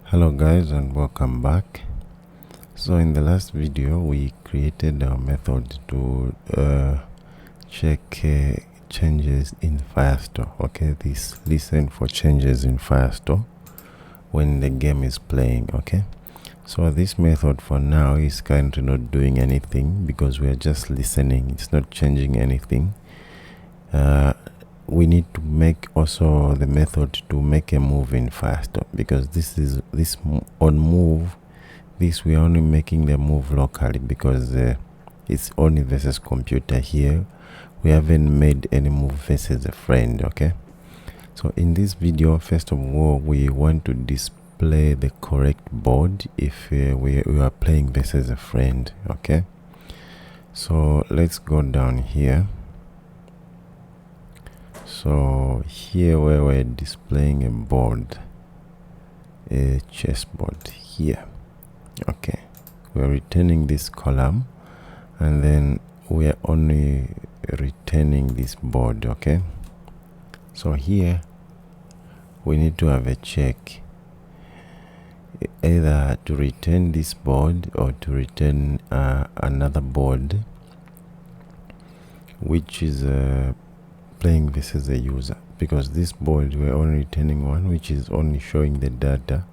Hello guys, and welcome back. So in the last video we created a method to check changes in Firestore. Okay, this listen for changes in Firestore when the game is playing. Okay, so this method for now is currently not doing anything because we are just listening. It's not changing anything. We need to make also the method to make a move in Firestore, because this on move, this we are only making the move locally because it's only versus computer. Here we haven't made any move versus a friend. Okay, so in this video, first of all, we want to display the correct board if we are playing versus a friend. Okay, so let's go down here. So here where we're displaying a board, a chessboard here. Okay, we're returning this column and then we are only returning this board. Okay, so here we need to have a check, either to return this board or to return another board which is playing versus a user, because this board we're only returning one which is only showing the data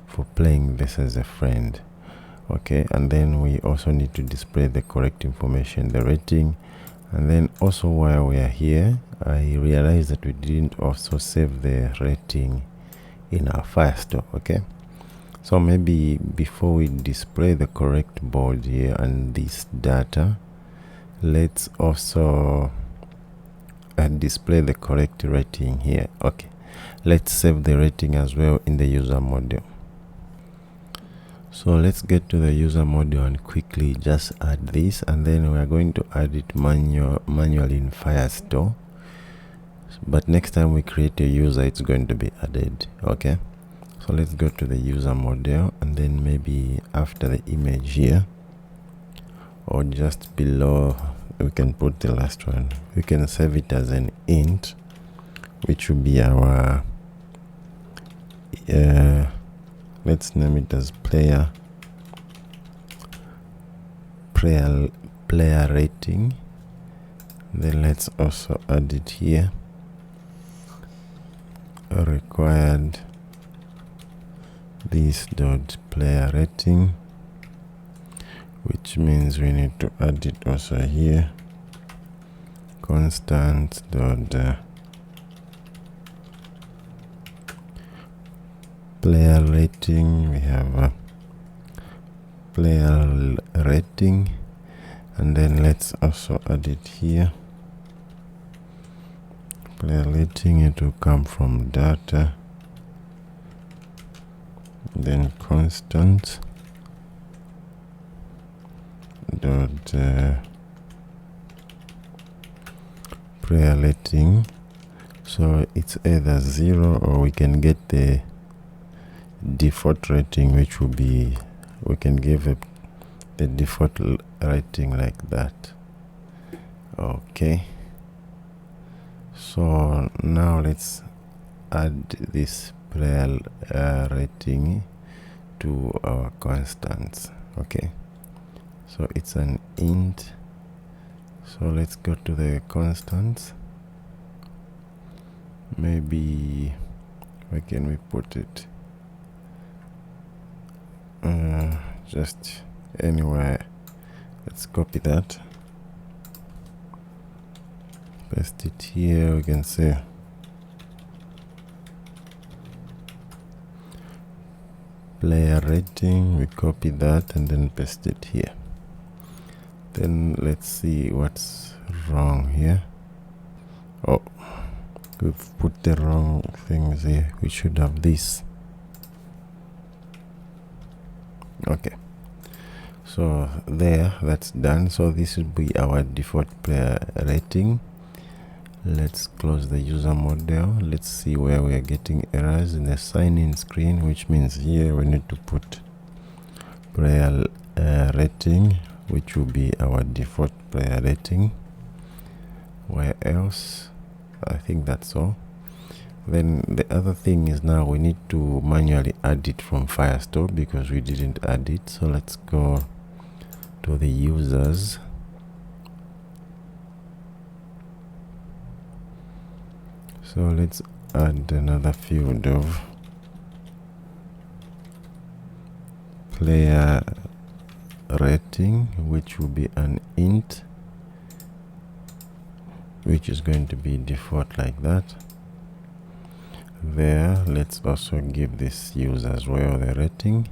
for playing versus a friend. Okay, and then we also need to display the correct information, the rating. And then also while we are here, I realized that we didn't also save the rating in our Firestore. Okay, so maybe before we display the correct board here and this data, let's also display the correct rating here. Okay, let's save the rating as well in the user module. So let's get to the user module and quickly just add this, and then we are going to add it manually in Firestore, but next time we create a user it's going to be added. Okay, so let's go to the user module, and then maybe after the image here or just below we can put the last one. We can save it as an int, which will be our let's name it as player rating. Then let's also add it here, required this dot player rating, which means we need to add it also here, constant dot player rating. We have a player rating, and then let's also add it here, player rating. It will come from data, then constant dot player rating. So it's either 0 or we can get the default rating, which will be, we can give it the default rating like that. Okay, so now let's add this player rating to our constants. Okay, so it's an int, so let's go to the constants. Maybe where can we put it? Just anywhere. Let's copy that, paste it here. We can say player rating, we copy that and then paste it here. Then let's see what's wrong here. Oh, we've put the wrong things here. We should have this. Okay, so there, that's done. So this will be our default player rating. Let's close the user module. Let's see where we are getting errors in the sign-in screen, which means here we need to put player rating, which will be our default player rating. Where else? I think that's all. Then the other thing is now we need to manually add it from Firestore because we didn't add it. So let's go to the users. So let's add another field of player rating, which will be an int, which is going to be default like that. There, let's also give this user as well the rating.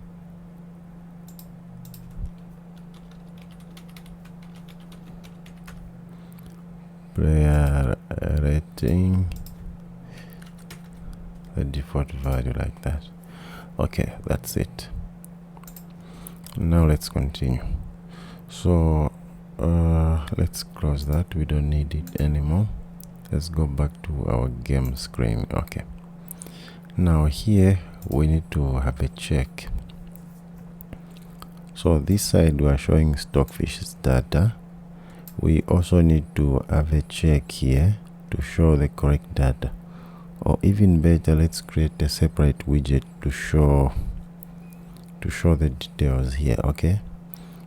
Player rating, the default value like that. Okay, that's it. Now let's continue. So let's close that, we don't need it anymore. Let's go back to our game screen. Okay, now here we need to have a check. So this side we are showing Stockfish's data. We also need to have a check here to show the correct data, or even better, let's create a separate widget to show the details here. Okay,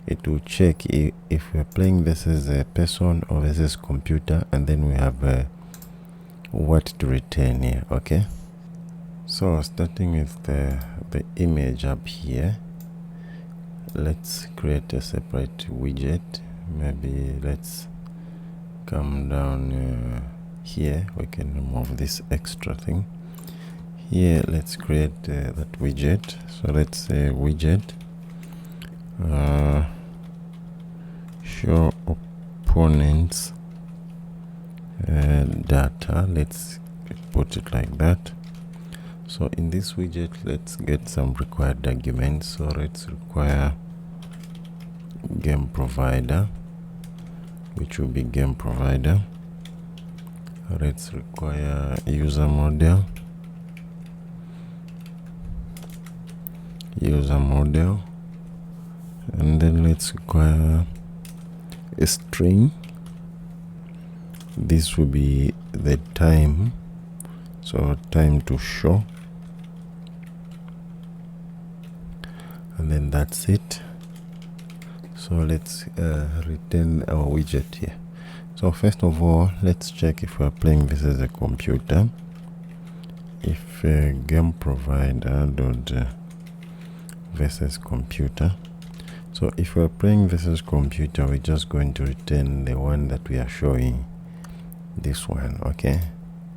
it will check if we're playing versus a person or versus computer, and then we have what to return here. Okay, so starting with the image up here, let's create a separate widget. Maybe let's come down here, we can remove this extra thing here. Let's create that widget. So let's say widget show opponents data. Let's put it like that. So in this widget, let's get some required arguments. So let's require game provider, which will be game provider. Let's require user model, and then let's require a string. This will be the time, so time to show, and then that's it. So let's return our widget here. So first of all, let's check if we're playing this as a computer. If game provider dot versus computer. So if we're playing versus computer, we're just going to return the one that we are showing, this one. Okay,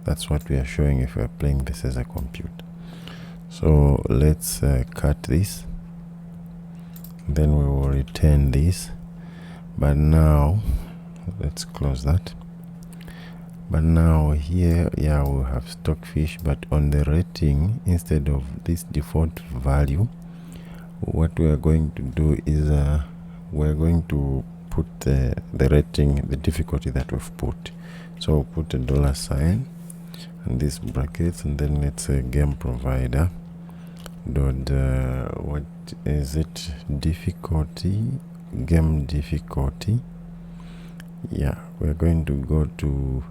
that's what we are showing if we're playing this as a computer. So let's cut this, then we will return this. But now let's close that. But now here, yeah, we'll have Stockfish, but on the rating, instead of this default value, what we are going to do is we're going to put the rating, the difficulty that we've put. So we'll put a $sign and these brackets, and then let's say game provider dot what is it, difficulty, game difficulty. Yeah, we're going to go to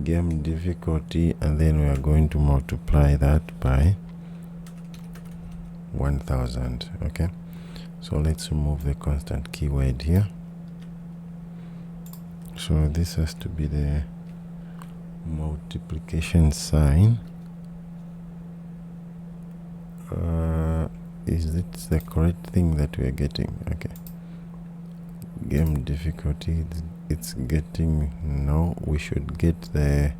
game difficulty, and then we are going to multiply that by 1000. Okay, so let's remove the constant keyword here. So this has to be the multiplication sign. Is it the correct thing that we are getting? Okay, game difficulty, it's getting, no, we should get the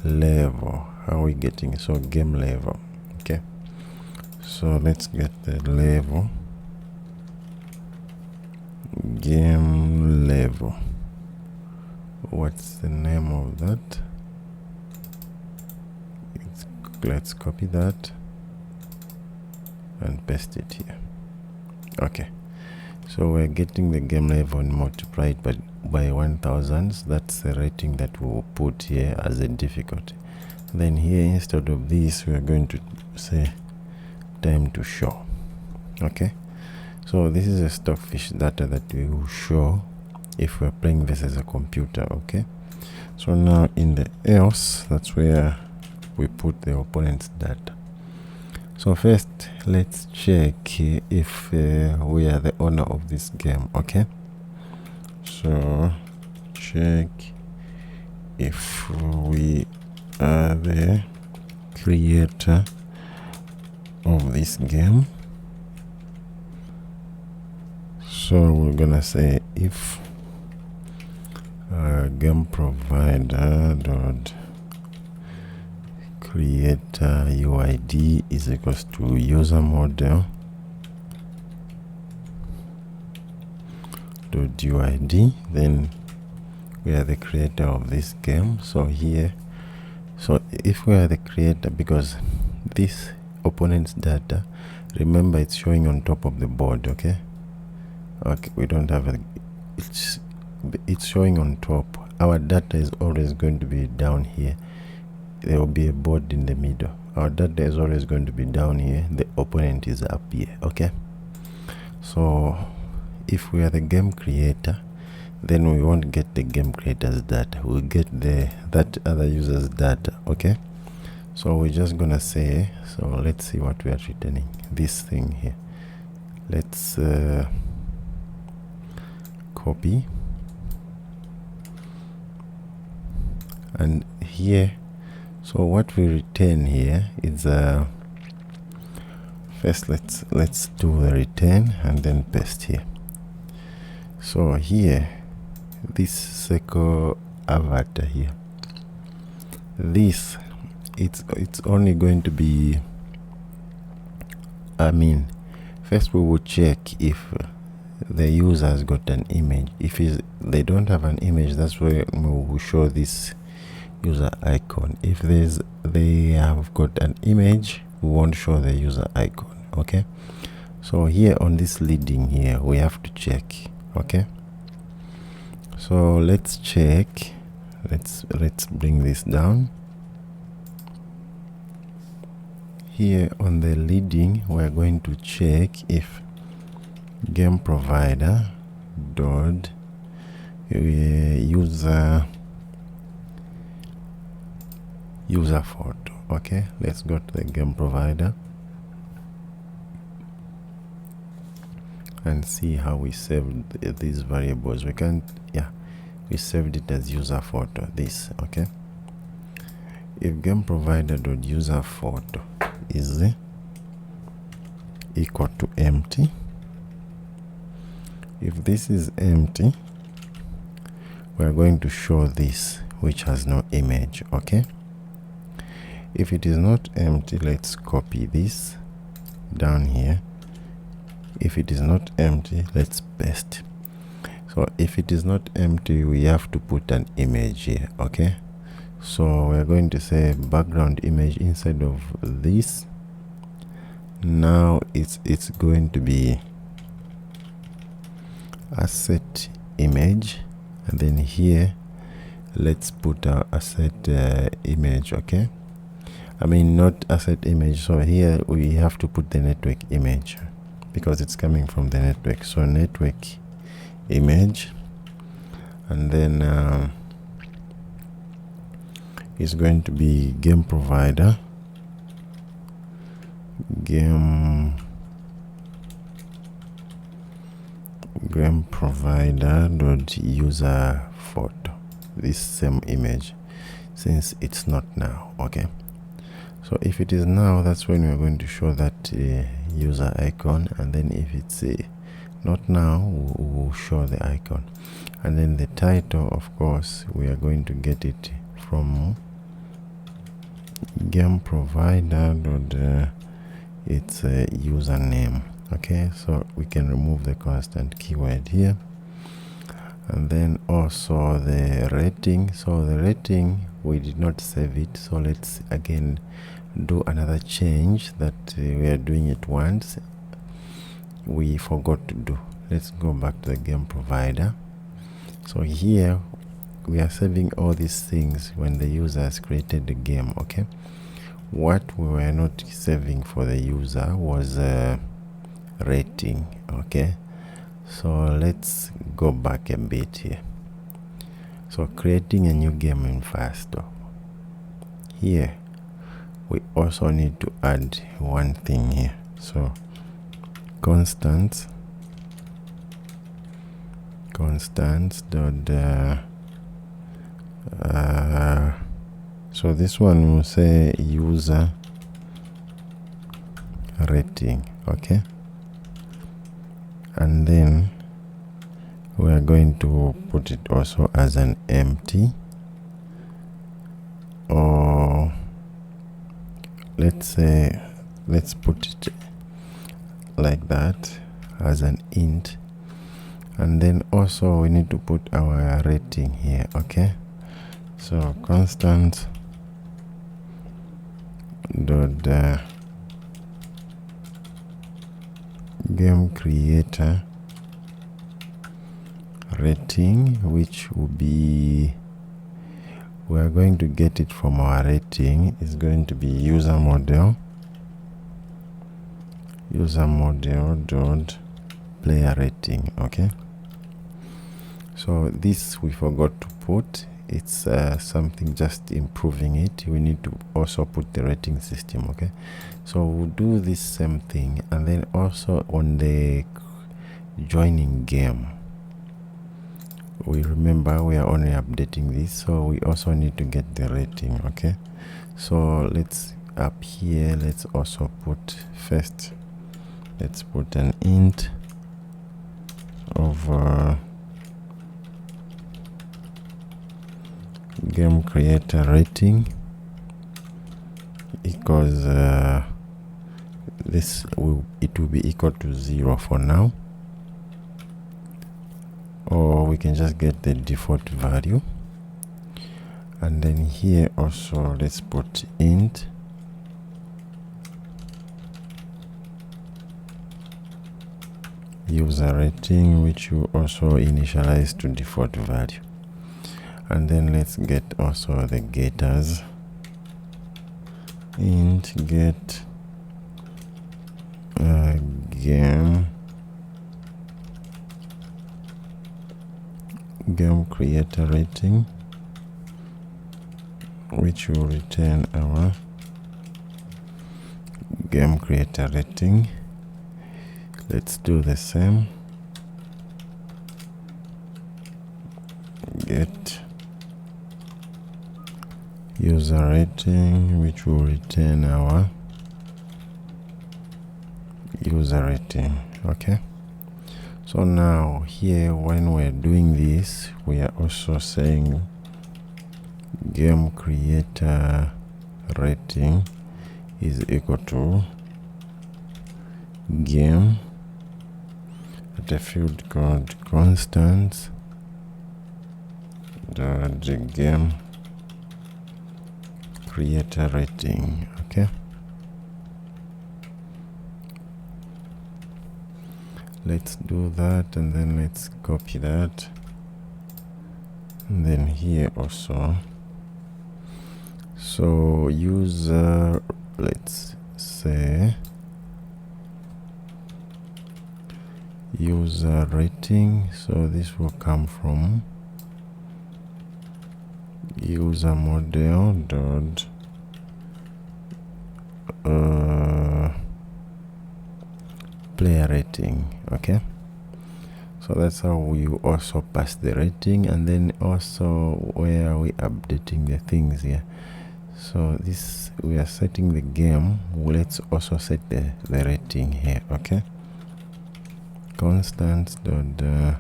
level. How are we getting? So game level. Okay, so let's get the level, game level. What's the name of that? Let's copy that and paste it here. Okay, so we're getting the game level and multiplied by 1000. That's the rating that we'll put here as a difficulty. Then here, instead of this, we are going to say time to show. Okay, so this is a Stockfish data that we will show if we're playing this as a computer. Okay, so now in the else, that's where we put the opponent's data. So first, let's check if we are the owner of this game. Okay, so check if we are the creator of this game. So we're gonna say if game provider dot creator UID is equals to user model dot UID, then we are the creator of this game. So here, so if we are the creator, because this opponent's data, remember, it's showing on top of the board. Okay, we don't have a, it's showing on top. Our data is always going to be down here. There will be a board in the middle. Our data is always going to be down here. The opponent is up here. Okay, so if we are the game creator, then we won't get the game creator's data, we'll get that other user's data. Okay, so we're just gonna say, so let's see what we are returning, this thing here. Let's copy, and here, so what we return here is first let's do the return and then paste here. So here, this circle avatar here, this, it's only going to be, I mean, first we will check if the user has got an image. If they don't have an image, that's where we will show this user icon. If they have got an image, we won't show the user icon. Okay, so here on this leading here, we have to check. Okay, so let's check, let's bring this down. Here on the leading, we're going to check if game provider dot user photo. Okay, let's go to the game provider and see how we saved these variables. We can't, yeah, we saved it as user photo, this. Okay, if game provider dot user photo is equal to empty, if this is empty, we are going to show this which has no image. Okay, if it is not empty, let's copy this down here. If it is not empty, let's paste. So if it is not empty, we have to put an image here. Okay, so we're going to say background image inside of this. Now it's going to be asset image, and then here let's put our asset image. Okay, I mean, not asset image, so here we have to put the network image because it's coming from the network. So network image, and then it's going to be game provider dot user photo, this same image, since it's not now. Okay, so if it is now, that's when we're going to show that user icon, and then if it's not now, we'll show the icon. And then the title, of course, we are going to get it from game provider dot its username. Okay, so we can remove the constant keyword here, and then also the rating. So the rating, we did not save it, so let's again do another change that we are doing it once, we forgot to do. Let's go back to the game provider. So here we are saving all these things when the user has created the game. Okay, what we were not saving for the user was rating. Okay, so let's go back a bit here. So creating a new game in Flutter, here we also need to add one thing here. So constants dot so this one will say user rating, okay, and then we are going to put it also as an empty, or let's put it like that as an int, and then also we need to put our rating here, okay. So constant dot game creator rating, which will be, we are going to get it from our rating, is going to be user model dot player rating, okay. So this we forgot to put, it's something just improving it. We need to also put the rating system, okay. So we'll do this same thing, and then also on the joining game, we remember we are only updating this, so we also need to get the rating, okay. So let's up here, let's also put first, let's put an int of game creator rating equals it will be equal to 0 for now, or we can just get the default value. And then here also let's put int user rating, which will also initialize to default value. And then let's get also the getters, int get game creator rating, which will return our game creator rating. Let's do the same, get user rating, which will return our user rating, okay. So now here, when we're doing this, we are also saying game creator rating is equal to game at a field called constants dot game creator rating, okay. Let's do that, and then let's copy that, and then here also. So user, let's say user rating, so this will come from user model dot player rating, okay. So that's how we also pass the rating, and then also where are we updating the things here. So this, we are setting the game, let's also set the rating here, okay. Constants dot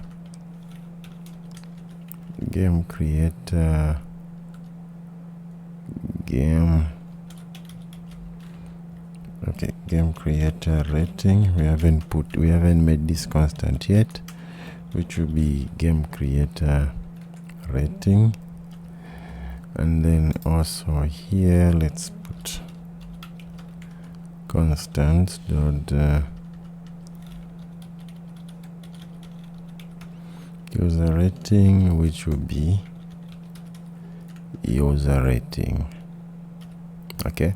game creator game, okay, game creator rating. We haven't made this constant yet, which will be game creator rating. And then also here let's put constants dot user rating, which will be user rating, okay.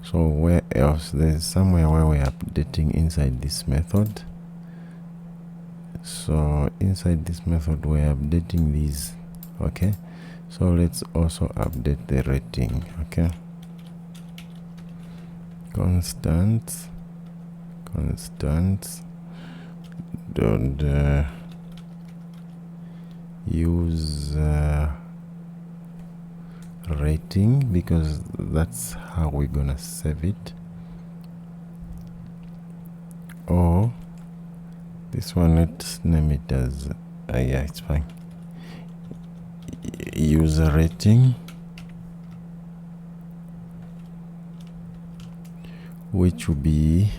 So where else, there's somewhere where we're updating inside this method. So inside this method we're updating these, okay. So let's also update the rating, okay. constants don't use rating, because that's how we're gonna save it. Or this one, let's name it as yeah, it's fine, user rating, which will be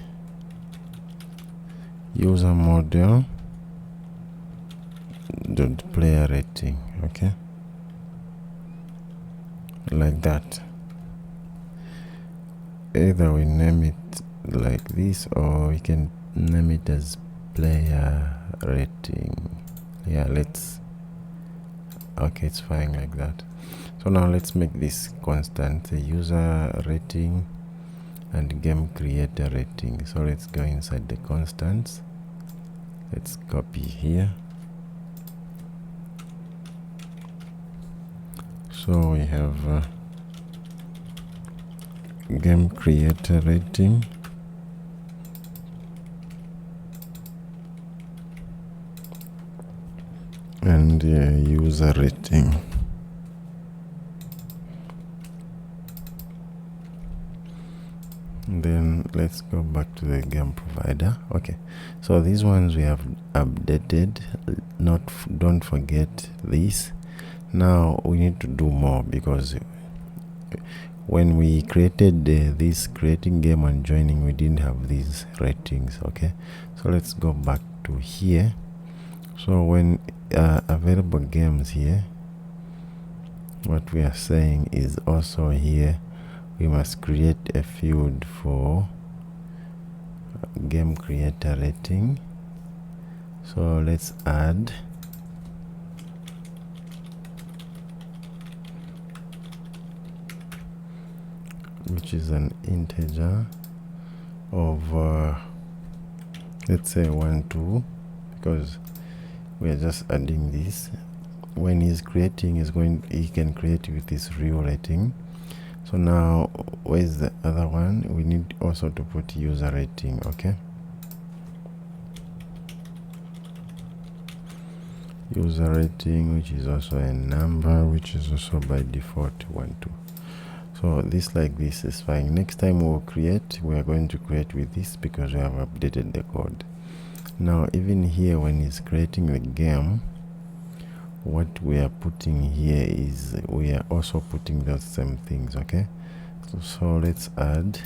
user model dot player rating. Okay, like that. Either we name it like this, or we can name it as player rating. Yeah, let's, okay, it's fine like that. So now let's make this constant, the user rating and game creator rating. So let's go inside the constants, let's copy here. So we have game creator rating and user rating. Then let's go back to the game provider. Okay, so these ones we have updated. Don't forget this. Now we need to do more, because when we created this creating game and joining, we didn't have these ratings. Okay, so let's go back to here. So when available games here, what we are saying is also here we must create a field for game creator rating. So let's add which is an integer of let's say 1 2, because we are just adding this. When he's creating, he can create with his real rating. So now where's the other one? We need also to put user rating. Okay, user rating, which is also a number, which is also by default 1 2. So this like this is fine. Next time we'll create, we are going to create with this, because we have updated the code. Now even here, when he's creating the game, what we are putting here is we are also putting those same things. Okay, so let's add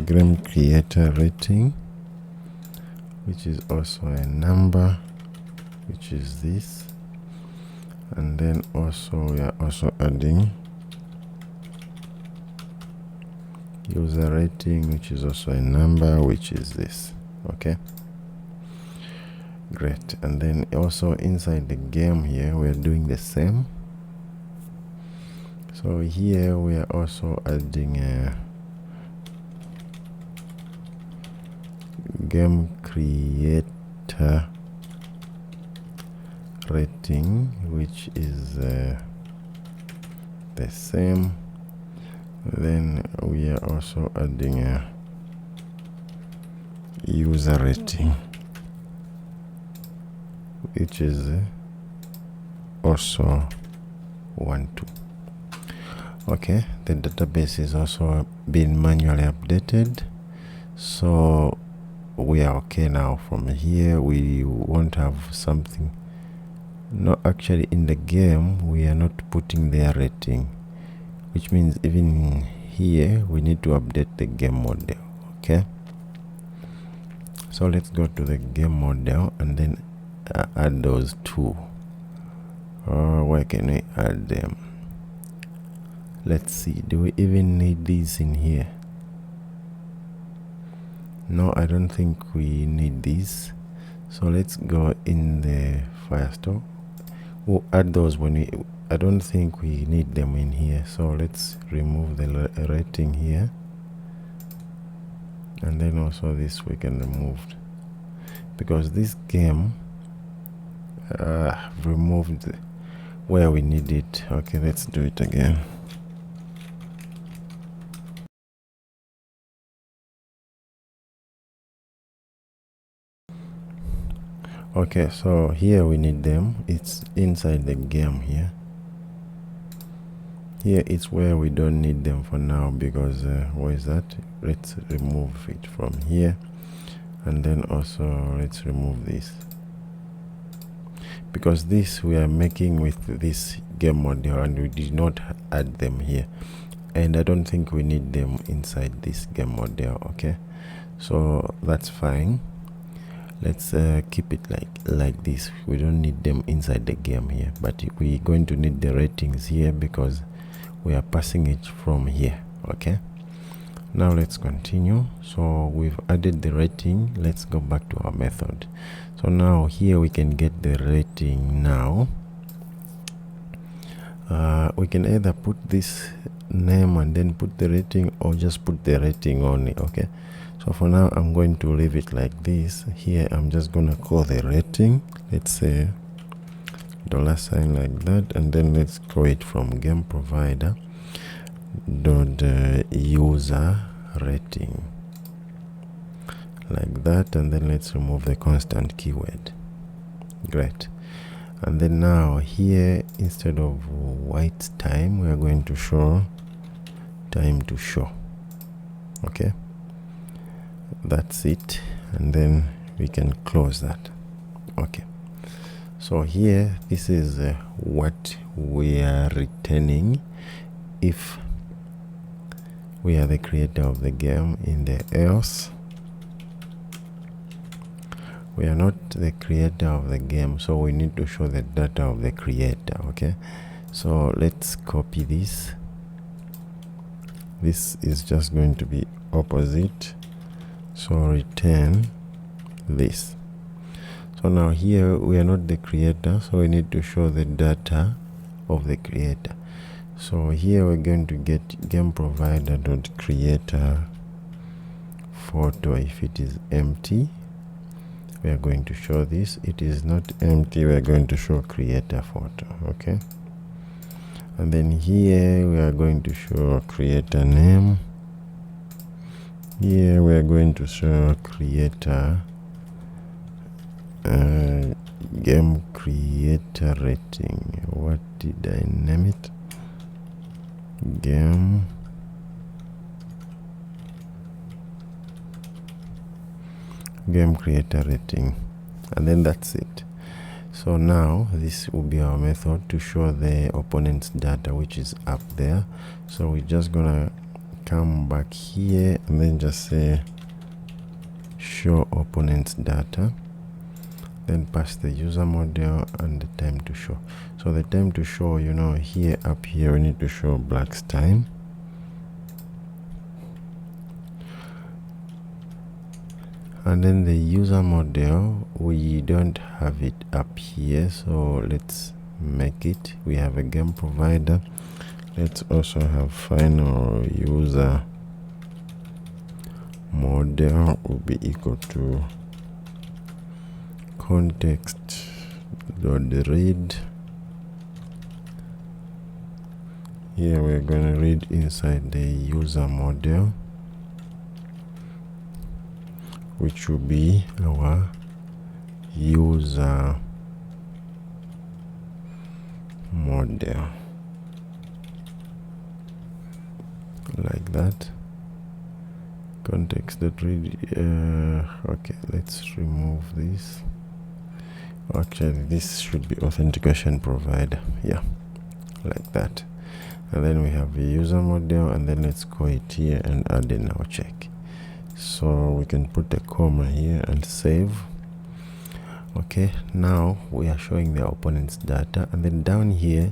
game creator rating, which is also a number, which is this. And then also we are also adding user rating, which is also a number, which is this. Okay, great. And then also inside the game here, we are doing the same. So here we are also adding a game creator rating, which is the same. Then we are also adding a user rating, which is also 1 2. Okay, the database is also being manually updated, so we are okay now. From here we won't have something. No, actually in the game we are not putting their rating, which means even here we need to update the game model. Okay, so let's go to the game model and then add those two. Where can we add them? Let's see, do we even need these in here? No, I don't think we need these. So let's go in the Firestore. We'll add those when we, I don't think we need them in here. So let's remove the rating here, and then also this we can remove, because this game removed where we need it. Okay, let's do it again. Okay, so here we need them. It's inside the game here. Here it's where we don't need them for now, because where is that? Let's remove it from here, and then also let's remove this, because this we are making with this game model and we did not add them here, and I don't think we need them inside this game model. Okay, so that's fine. Let's keep it like this. We don't need them inside the game here, but we're going to need the ratings here because we are passing it from here. Okay, now let's continue. So we've added the rating. Let's go back to our method. So now here we can get the rating. Now we can either put this name and then put the rating, or just put the rating only. Okay, so for now I'm going to leave it like this. Here I'm just gonna call the rating, let's say $sign like that, and then let's call it from game provider dot user rating like that, and then let's remove the constant keyword. Great. And then now here, instead of white time, we are going to show time to show. Okay, that's it, and then we can close that. Okay, so here this is what we are returning if we are the creator of the game. In the else, we are not the creator of the game, so we need to show the data of the creator. Okay, so let's copy this. This is just going to be opposite, so return this. So now here we are not the creator, so we need to show the data of the creator. So here we're going to get game provider dot creator photo. If it is empty, we are going to show this. It is not empty, we are going to show creator photo. Okay, and then here we are going to show creator name. Here we are going to show creator game creator rating. What did I name it? Game creator rating, and then that's it. So now this will be our method to show the opponent's data, which is up there. So we're just gonna come back here and then just say show opponent's data, then pass the user model and the time to show. So the time to show, you know, here up here we need to show Black's time, and then the user model, we don't have it up here, so let's make it. We have a game provider. Let's also have final user model will be equal to context dot read. Here we're going to read inside the user model, which will be our user model, like that. Context dot read. Okay, let's remove this. Actually, this should be authentication provider. Yeah, like that. And then we have a user model, and then let's call it here and add in our check. So we can put a comma here and save. Okay, now we are showing the opponent's data, and then down here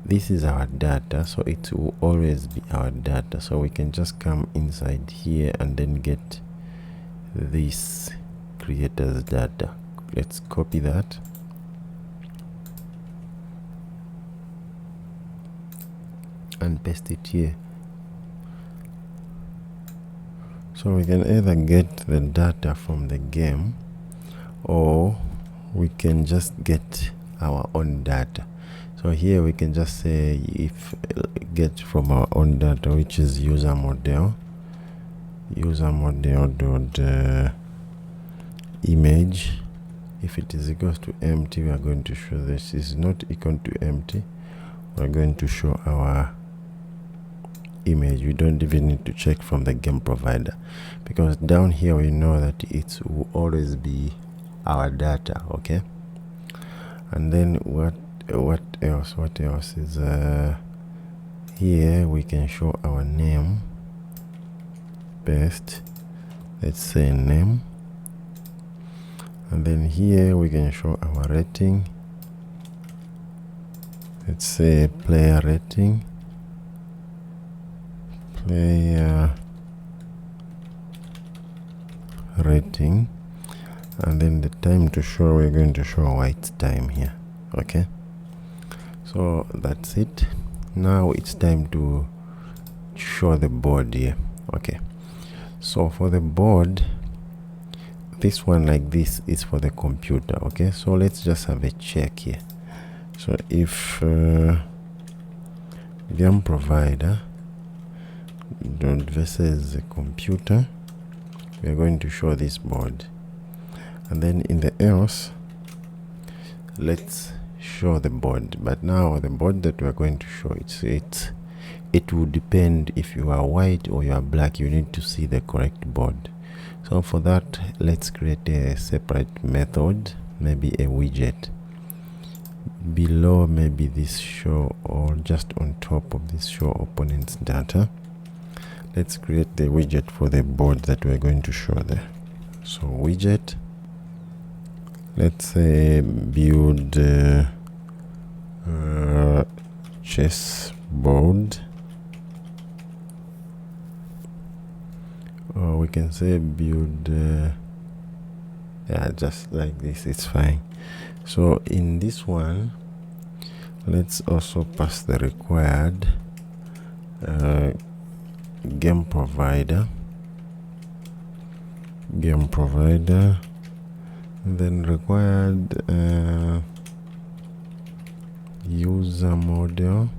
this is our data, so it will always be our data. So we can just come inside here and then get this creator's data. Let's copy that and paste it here. So we can either get the data from the game, or we can just get our own data. So here we can just say if get from our own data, which is user model dot image if it is equals to empty, we are going to show this is not equal to empty. We're going to show our image. We don't even need to check from the game provider, because down here we know that it will always be our data. Okay, and then what else is here we can show our name. Best, let's say name, and then here we can show our rating. Let's say player rating, player rating, and then the time to show, we're going to show white time here. Okay, so that's it. Now it's time to show the board here. Okay, so for the board, this one like this is for the computer. Okay, so let's just have a check here. So if game provider dot versus the computer, we are going to show this board, and then in the else, let's show the board. But now the board that we are going to show, it will depend if you are white or you are black. You need to see the correct board. So for that, let's create a separate method, maybe a widget below, maybe this show, or just on top of this show opponent's data. Let's create the widget for the board that we're going to show there. So widget, let's say build chessboard, or we can say build yeah, just like this, it's fine. So in this one, let's also pass the required game provider, and then required user model.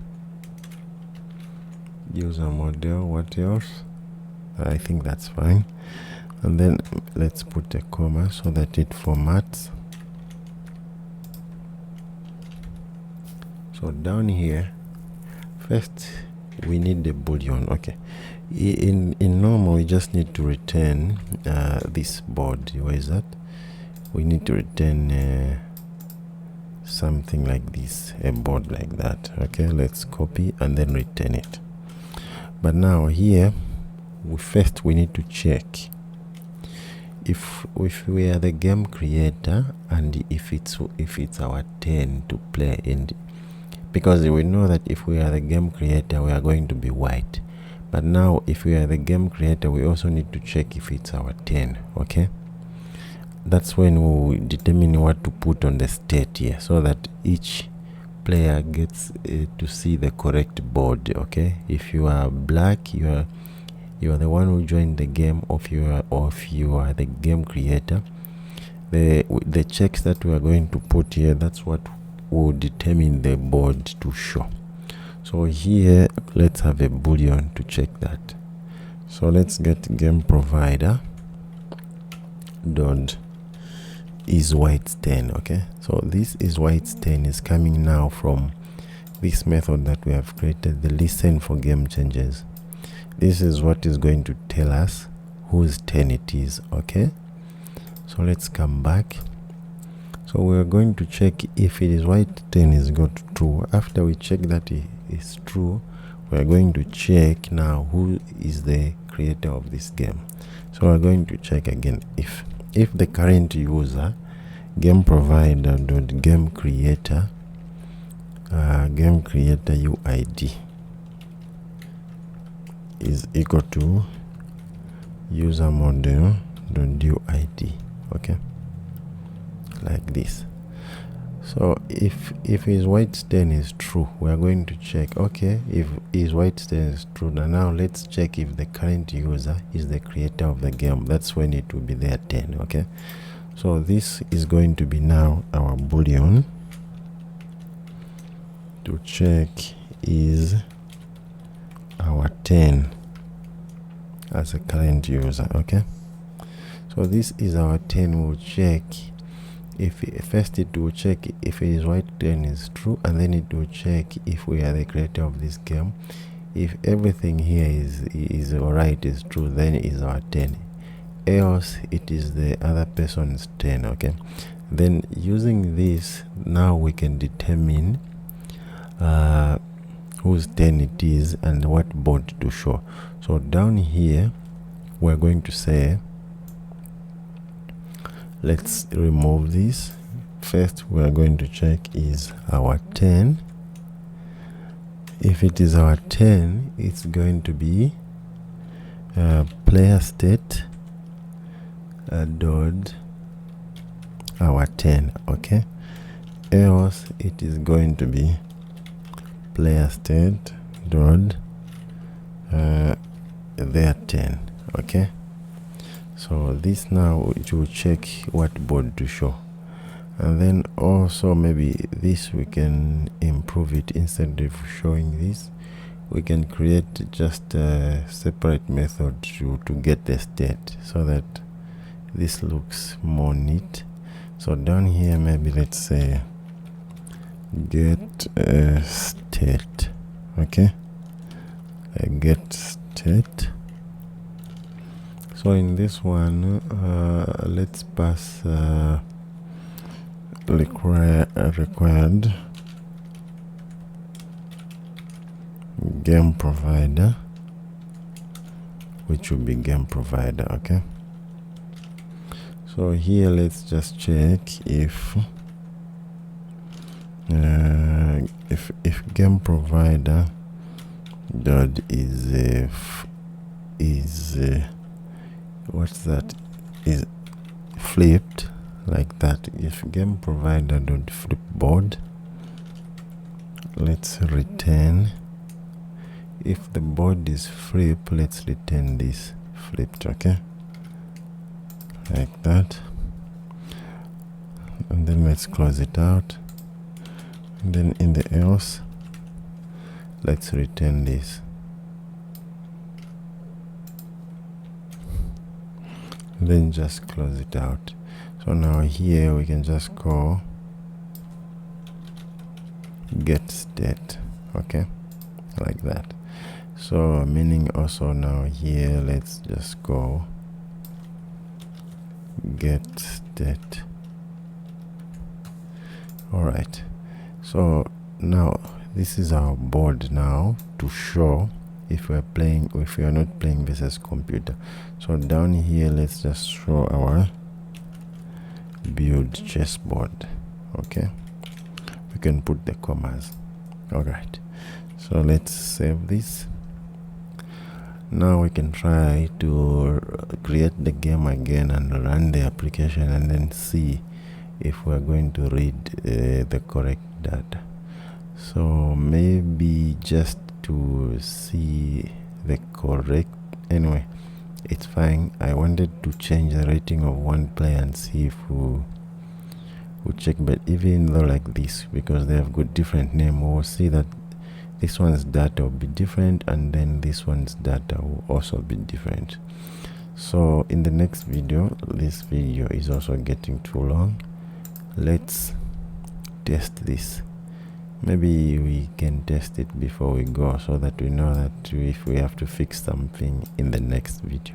What else? I think that's fine. And then let's put a comma so that it formats. So down here, first we need the boolean. Okay, in normal we just need to return this board. Where is that? We need to return something like this, a board like that. Okay, let's copy and then return it. But now here, we need to check if we are the game creator, and if it's our turn to play, and because we know that if we are the game creator, we are going to be white. But now if we are the game creator, we also need to check if it's our turn. Okay, that's when we determine what to put on the state here, so that each player gets to see the correct board. Okay, if you are black, you are the one who joined the game, or if you are the game creator, the checks that we are going to put here, that's what will determine the board to show. So here, let's have a boolean to check that. So let's get game provider dot is white 10. Okay, so this is white 10 is coming now from this method that we have created, the listen for game changes. This is what is going to tell us whose turn it is. Okay, so let's come back. So we are going to check if it is white 10 is got true. After we check that it is true, we are going to check now who is the creator of this game. So we're going to check again if the current user game provider dot game creator UID is equal to user model dot UID. Okay, like this. So if his white stain is true, we are going to check, okay, if his white stain is true, now let's check if the current user is the creator of the game. That's when it will be their 10. Okay, so this is going to be now our boolean to check is our 10 as a current user. Okay, so this is our 10. We'll check if first it will check if it is white 10 is true, and then it will check if we are the creator of this game. If everything here is alright, is true, then it is our 10, else it is the other person's 10. Okay, then using this, now we can determine whose 10 it is and what board to show. So down here we're going to say, let's remove this. First we're going to check is our 10. If it is our 10, it's going to be player state dot our 10. Okay, else it is going to be player state dot their 10. Okay, so this now it will check what board to show. And then also maybe this we can improve it. Instead of showing this, we can create just a separate method to get the state, so that this looks more neat. So down here maybe let's say get state. Okay, get state. So in this one let's pass required game provider, which will be game provider. Okay, so here let's just check if game provider dot is what's that, is flipped like that. If game provider dot flip board, let's return. If the board is flip, let's return this flipped. Okay, like that, and then let's close it out. And then in the else, let's return this. Then just close it out. So now here we can just call get state. Okay, like that. So meaning also now here let's just go get state. All right, so now this is our board now to show if we are not playing versus computer. So down here let's just show our build chessboard. Okay, we can put the commas. All right, so let's save this. Now we can try to create the game again and run the application, and then see if we're going to read the correct data. So maybe just to see the correct, anyway, it's fine. I wanted to change the rating of one player and see if we check, but even though like this, because they have got different name, we'll see that this one's data will be different, and then this one's data will also be different. So in the next video, this video is also getting too long, let's test this. Maybe we can test it before we go, so that we know that if we have to fix something in the next video.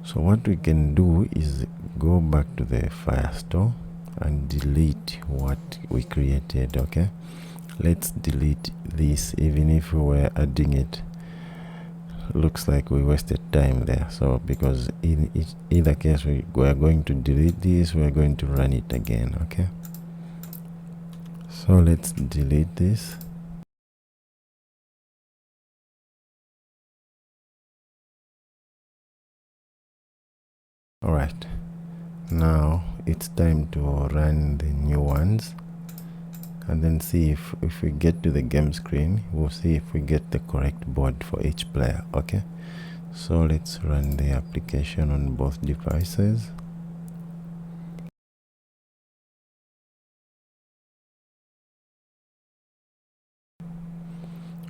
So what we can do is go back to the Firestore and delete what we created. Okay, let's delete this. Even if we were adding it, looks like we wasted time there. So because in either case we are going to delete this, we are going to run it again. Okay, so let's delete this. All right, now it's time to run the new ones, and then see if we get to the game screen, we'll see if we get the correct board for each player. Okay, so let's run the application on both devices.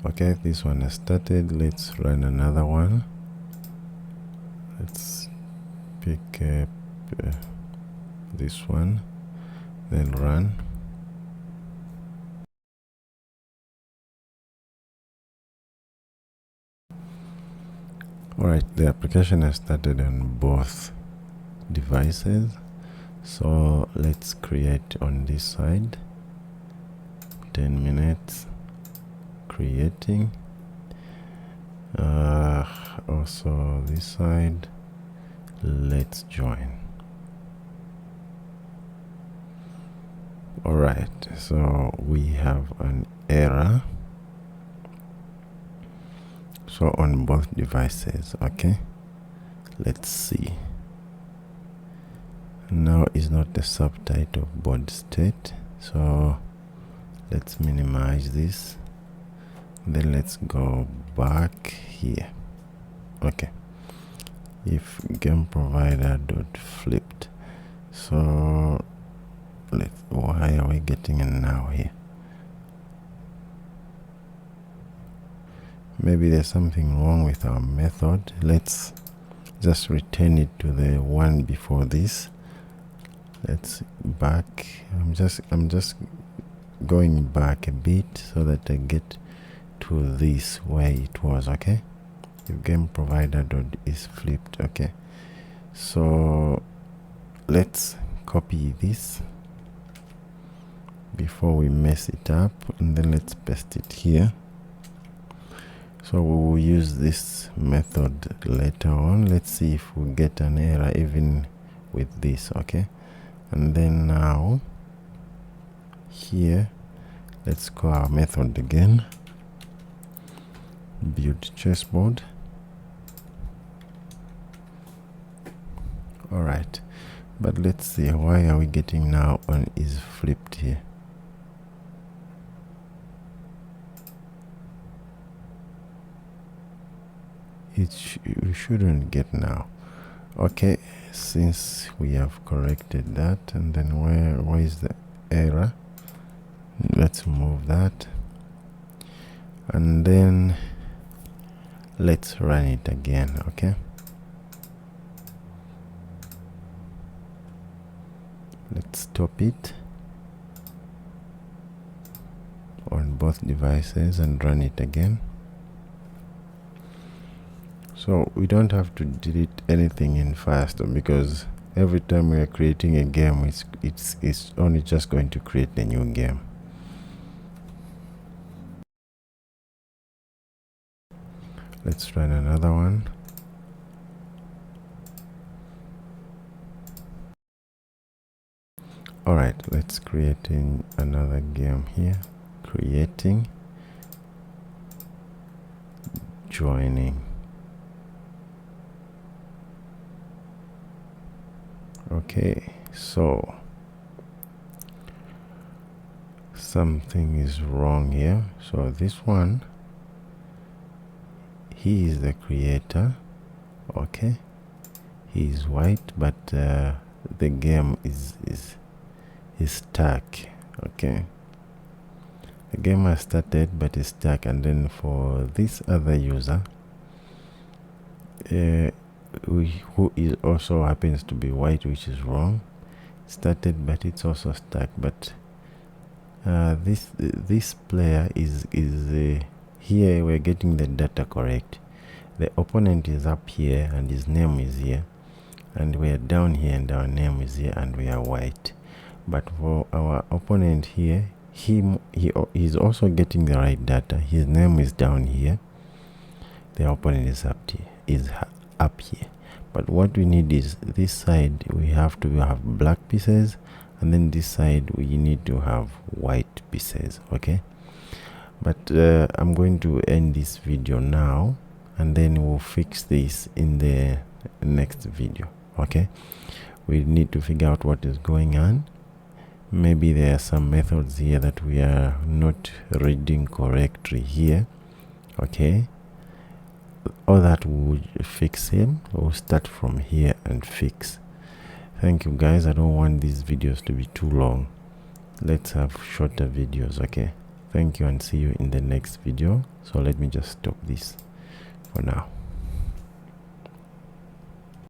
Okay, this one has started. Let's run another one. Let's pick up this one. then run. Alright, the application has started on both devices, so let's create on this side. 10 minutes creating. Also this side, let's join. Alright, so we have an error, so on both devices. Okay, let's see. Now is not the subtitle board state, so let's minimize this, then let's go back here. Okay, if game provider dot flipped, so why are we getting a now here? Maybe there's something wrong with our method. Let's just return it to the one before this. Let's back. I'm just going back a bit so that I get to this where it was. Okay, if game provider dot is flipped. Okay, so let's copy this before we mess it up, and then let's paste it here. So we will use this method later on. Let's see if we get an error even with this. Okay, and then now here let's call our method again, build chessboard. All right, but let's see, why are we getting now on is flipped here? We shouldn't get now. Okay, since we have corrected that, and then where is the error? Let's move that, and then let's run it again. Okay, let's stop it on both devices and run it again. So we don't have to delete anything in Firestorm, because every time we are creating a game, it's only just going to create a new game. Let's run another one. Alright, let's create another game here. Creating, joining. Okay, so something is wrong here. So this one, he is the creator. Okay, he is white, but the game is stuck. Okay, the game has started but is stuck. And then for this other user, who is also happens to be white, which is wrong, started but it's also stuck. But this player is here. We're getting the data correct. The opponent is up here and his name is here, and we are down here and our name is here, and we are white. But for our opponent here, he is also getting the right data. His name is down here, the opponent is up here. But what we need is this side, we have to have black pieces, and then this side we need to have white pieces. Okay, but I'm going to end this video now, and then we'll fix this in the next video. Okay, we need to figure out what is going on. Maybe there are some methods here that we are not reading correctly here. Okay, all that will fix him. We'll start from here and fix. Thank you guys. I don't want these videos to be too long. Let's have shorter videos. Okay, thank you, and see you in the next video. So let me just stop this for now.